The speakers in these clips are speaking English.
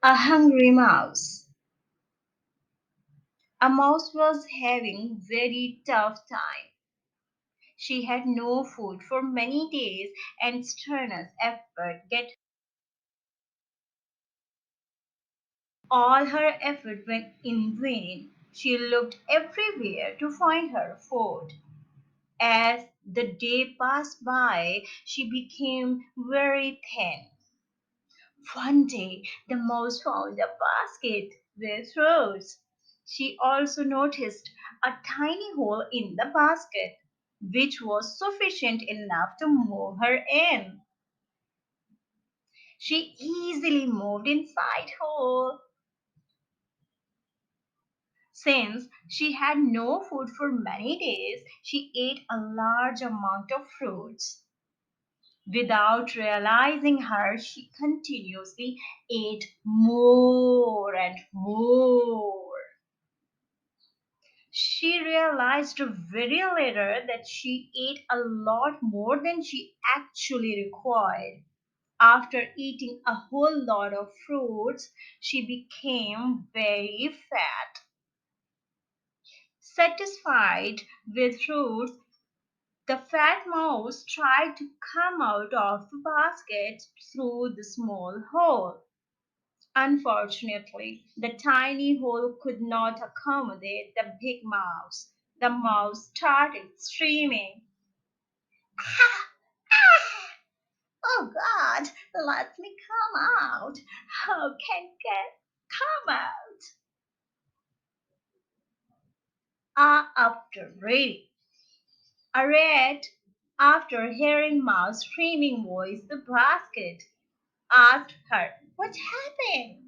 A hungry mouse. A mouse was having very tough time. She had no food for many days and strenuous effort get all her effort went in vain. She looked everywhere to find her food. As the day passed by, she became very thin. One day, the mouse found a basket with fruits. She also noticed a tiny hole in the basket, which was sufficient enough to move her in. She easily moved inside hole. Since she had no food for many days, she ate a large amount of fruits. Without realizing her, she continuously ate more and more. She realized very later that she ate a lot more than she actually required. After eating a whole lot of fruits, she became very fat. Satisfied with fruits, the fat mouse tried to come out of the basket through the small hole. Unfortunately, the tiny hole could not accommodate the big mouse. The mouse started screaming, "Ah! Ah! Oh God, let me come out. How can get come out? After reading. A rat, after hearing Mouse screaming voice the basket, asked her, "What happened?"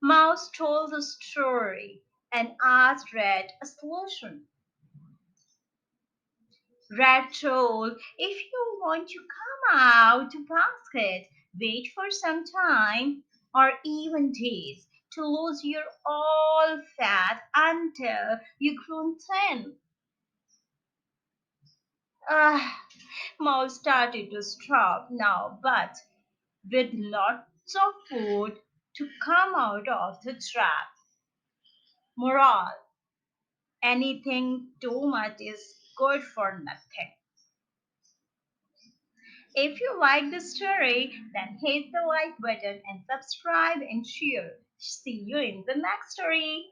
Mouse told the story and asked Rat a solution. Rat told, "If you want to come out to basket, wait for some time or even days to lose your all fat until you grow thin." Ah, Mouse started to starve now, but with lots of food to come out of the trap. Moral: anything too much is good for nothing. If you like the story, then hit the like button and subscribe and share. See you in the next story.